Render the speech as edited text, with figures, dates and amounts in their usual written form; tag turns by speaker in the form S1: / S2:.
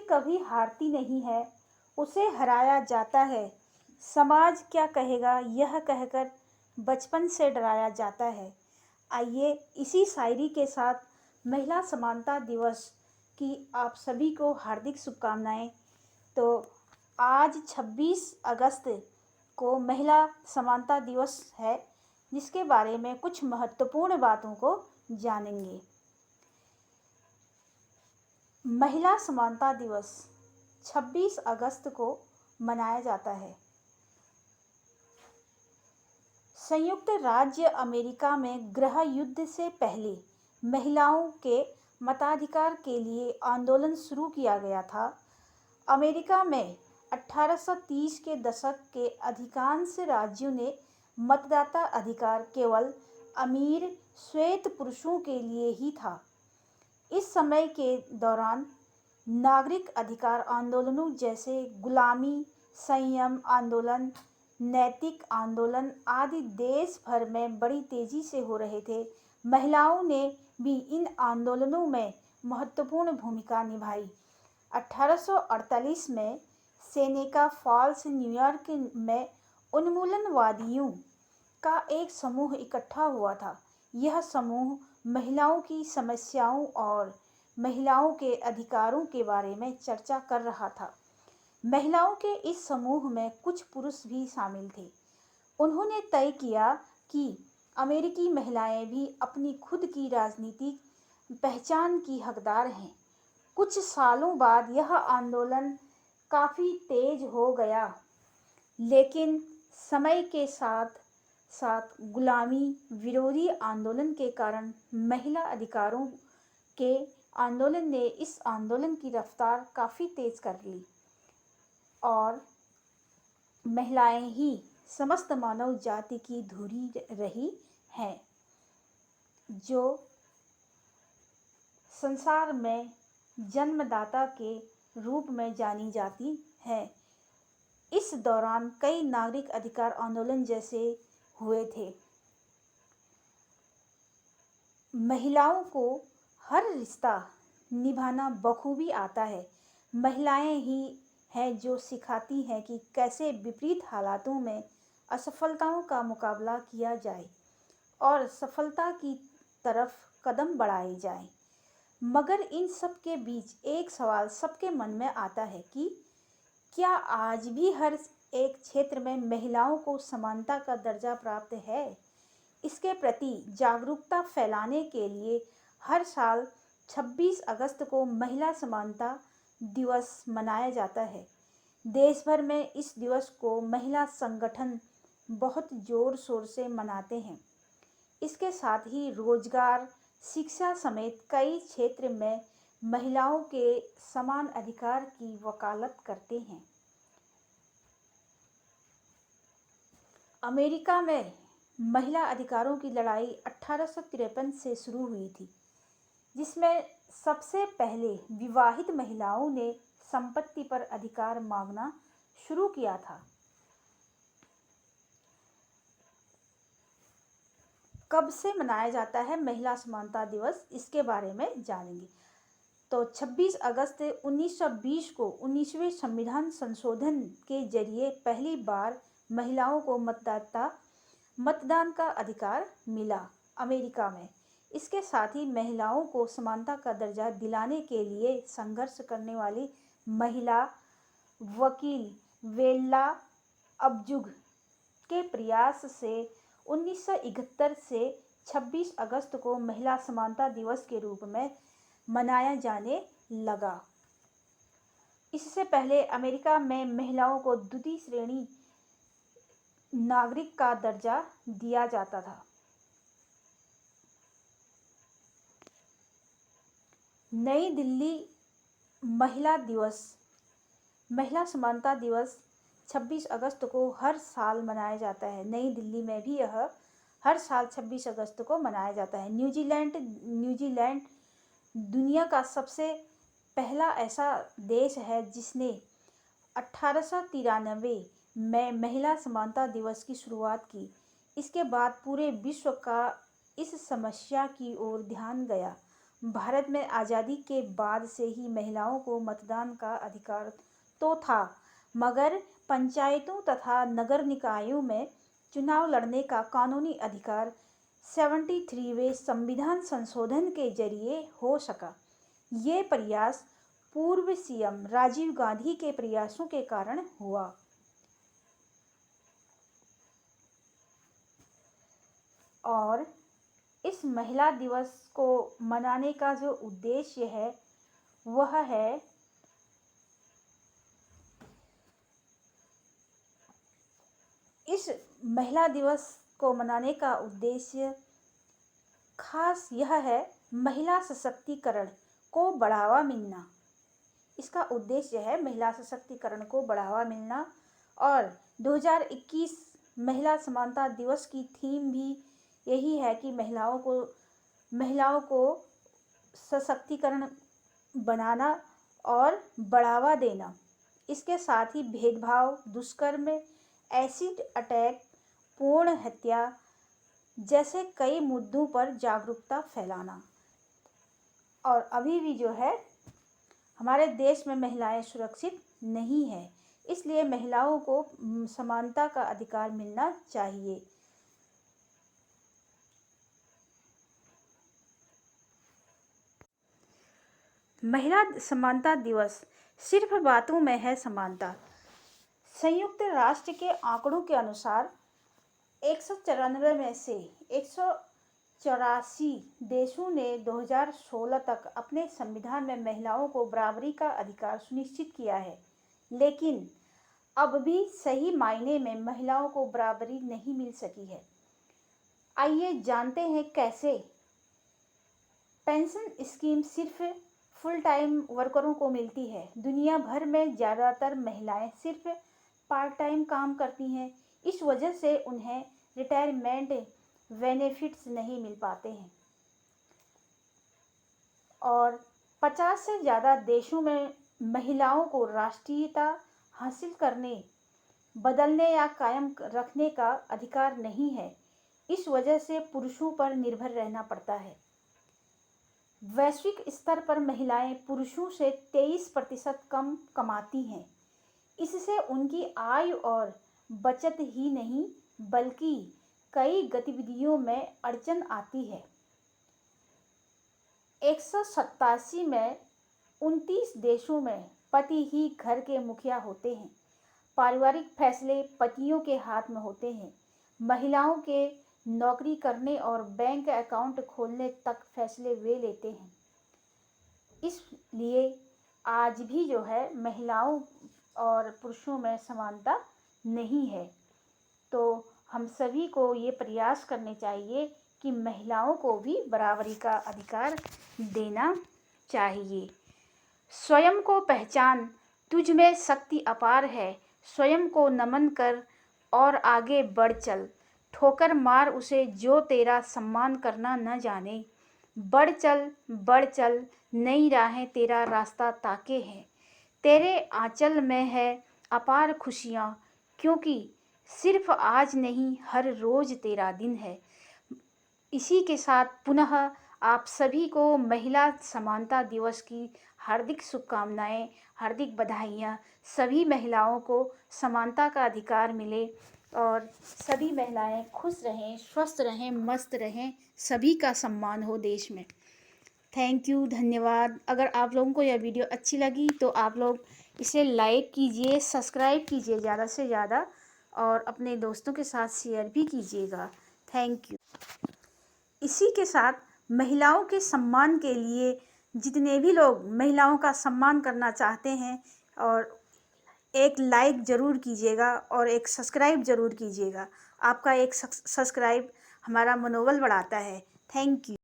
S1: कभी हारती नहीं है, उसे हराया जाता है। समाज क्या कहेगा यह कहकर बचपन से डराया जाता है। आइए इसी शायरी के साथ महिला समानता दिवस की आप सभी को हार्दिक शुभकामनाएं। तो आज 26 अगस्त को महिला समानता दिवस है, जिसके बारे में कुछ महत्वपूर्ण बातों को जानेंगे। महिला समानता दिवस 26 अगस्त को मनाया जाता है। संयुक्त राज्य अमेरिका में गृह युद्ध से पहले महिलाओं के मताधिकार के लिए आंदोलन शुरू किया गया था। अमेरिका में 1830 के दशक के अधिकांश राज्यों ने मतदाता अधिकार केवल अमीर श्वेत पुरुषों के लिए ही था। इस समय के दौरान नागरिक अधिकार आंदोलनों जैसे गुलामी संयम आंदोलन, नैतिक आंदोलन आदि देश भर में बड़ी तेजी से हो रहे थे। महिलाओं ने भी इन आंदोलनों में महत्वपूर्ण भूमिका निभाई। 1848 में सेनेका फॉल्स, न्यूयॉर्क में उन्मूलनवादियों का एक समूह इकट्ठा हुआ था। यह समूह महिलाओं की समस्याओं और महिलाओं के अधिकारों के बारे में चर्चा कर रहा था। महिलाओं के इस समूह में कुछ पुरुष भी शामिल थे। उन्होंने तय किया कि अमेरिकी महिलाएं भी अपनी खुद की राजनीतिक पहचान की हकदार हैं। कुछ सालों बाद यह आंदोलन काफ़ी तेज हो गया, लेकिन समय के साथ साथ गुलामी विरोधी आंदोलन के कारण महिला अधिकारों के आंदोलन ने इस आंदोलन की रफ्तार काफ़ी तेज कर ली और महिलाएं ही समस्त मानव जाति की धुरी रही हैं, जो संसार में जन्मदाता के रूप में जानी जाती है। इस दौरान कई नागरिक अधिकार आंदोलन जैसे हुए थे। महिलाओं को हर रिश्ता निभाना बखूबी आता है। महिलाएं ही हैं जो सिखाती हैं कि कैसे विपरीत हालातों में असफलताओं का मुकाबला किया जाए और सफलता की तरफ कदम बढ़ाए जाए। मगर इन सब के बीच एक सवाल सबके मन में आता है कि क्या आज भी हर एक क्षेत्र में महिलाओं को समानता का दर्जा प्राप्त है? इसके प्रति जागरूकता फैलाने के लिए हर साल 26 अगस्त को महिला समानता दिवस मनाया जाता है। देश भर में इस दिवस को महिला संगठन बहुत जोर शोर से मनाते हैं। इसके साथ ही रोजगार, शिक्षा समेत कई क्षेत्र में महिलाओं के समान अधिकार की वकालत करते हैं। अमेरिका में महिला अधिकारों की लड़ाई 1853 से शुरू हुई थी, जिसमें सबसे पहले विवाहित महिलाओं ने संपत्ति पर अधिकार मांगना शुरू किया था। कब से मनाया जाता है महिला समानता दिवस, इसके बारे में जानेंगे। तो 26 अगस्त 1920 को 19वें संविधान संशोधन के जरिए पहली बार महिलाओं को मतदान का अधिकार मिला अमेरिका में। इसके साथ ही महिलाओं को समानता का दर्जा दिलाने के लिए संघर्ष करने वाली महिला वकील वेल्ला अबजुग के प्रयास से 1971 से 26 अगस्त को महिला समानता दिवस के रूप में मनाया जाने लगा। इससे पहले अमेरिका में महिलाओं को द्वितीय श्रेणी नागरिक का दर्जा दिया जाता था। नई दिल्ली महिला समानता दिवस 26 अगस्त को हर साल मनाया जाता है। नई दिल्ली में भी यह हर साल 26 अगस्त को मनाया जाता है। न्यूजीलैंड दुनिया का सबसे पहला ऐसा देश है जिसने 1893 में महिला समानता दिवस की शुरुआत की। इसके बाद पूरे विश्व का इस समस्या की ओर ध्यान गया भारत में आज़ादी के बाद से ही महिलाओं को मतदान का अधिकार तो था, मगर पंचायतों तथा नगर निकायों में चुनाव लड़ने का कानूनी अधिकार 73वें संविधान संशोधन के जरिए हो सका। ये प्रयास पूर्व सीएम राजीव गांधी के प्रयासों के कारण हुआ। और इस महिला दिवस को मनाने का जो उद्देश्य है वह है इस महिला दिवस को मनाने का उद्देश्य खास यह है महिला सशक्तिकरण को बढ़ावा मिलना। इसका उद्देश्य है महिला सशक्तिकरण को बढ़ावा मिलना। और 2021 महिला समानता दिवस की थीम भी यही है कि महिलाओं को सशक्तिकरण बनाना और बढ़ावा देना। इसके साथ ही भेदभाव, दुष्कर्म, एसिड अटैक, भ्रूण हत्या जैसे कई मुद्दों पर जागरूकता फैलाना। और अभी भी जो है हमारे देश में महिलाएं सुरक्षित नहीं है, इसलिए महिलाओं को समानता का अधिकार मिलना चाहिए। महिला समानता दिवस सिर्फ बातों में है समानता। संयुक्त राष्ट्र के आंकड़ों के अनुसार 194 में से 184 देशों ने 2016 तक अपने संविधान में महिलाओं को बराबरी का अधिकार सुनिश्चित किया है, लेकिन अब भी सही मायने में महिलाओं को बराबरी नहीं मिल सकी है। आइए जानते हैं कैसे। पेंशन स्कीम सिर्फ फुल टाइम वर्करों को मिलती है। दुनिया भर में ज़्यादातर महिलाएं सिर्फ पार्ट टाइम काम करती हैं। इस वजह से उन्हें रिटायरमेंट बेनिफिट्स नहीं मिल पाते हैं। और 50 से ज़्यादा देशों में महिलाओं को राष्ट्रीयता हासिल करने, बदलने या कायम रखने का अधिकार नहीं है। इस वजह से पुरुषों पर निर्भर रहना पड़ता है। वैश्विक स्तर पर महिलाएं पुरुषों से 23% कम कमाती हैं। इससे उनकी आय और बचत ही नहीं बल्कि कई गतिविधियों में अड़चन आती है। 187 में 29 देशों में पति ही घर के मुखिया होते हैं। पारिवारिक फैसले पतियों के हाथ में होते हैं। महिलाओं के नौकरी करने और बैंक अकाउंट खोलने तक फैसले वे लेते हैं। इसलिए आज भी जो है महिलाओं और पुरुषों में समानता नहीं है। तो हम सभी को ये प्रयास करने चाहिए कि महिलाओं को भी बराबरी का अधिकार देना चाहिए। स्वयं को पहचान, तुझ में शक्ति अपार है। स्वयं को नमन कर और आगे बढ़ चल। ठोकर मार उसे जो तेरा सम्मान करना न जाने। बढ़ चल नई राहें तेरा रास्ता ताके हैं। तेरे आंचल में है अपार खुशियाँ, क्योंकि सिर्फ आज नहीं हर रोज़ तेरा दिन है। इसी के साथ पुनः आप सभी को महिला समानता दिवस की हार्दिक शुभकामनाएं, हार्दिक बधाइयाँ। सभी महिलाओं को समानता का अधिकार मिले और सभी महिलाएं खुश रहें, स्वस्थ रहें, मस्त रहें, सभी का सम्मान हो देश में। थैंक यू, धन्यवाद। अगर आप लोगों को यह वीडियो अच्छी लगी तो आप लोग इसे लाइक कीजिए, सब्सक्राइब कीजिए ज़्यादा से ज़्यादा और अपने दोस्तों के साथ शेयर भी कीजिएगा। Thank you. इसी के साथ महिलाओं के सम्मान के लिए जितने भी लोग महिलाओं का सम्मान करना चाहते हैं और एक लाइक ज़रूर कीजिएगा और एक सब्सक्राइब ज़रूर कीजिएगा। आपका एक सब्सक्राइब हमारा मनोबल बढ़ाता है। Thank you.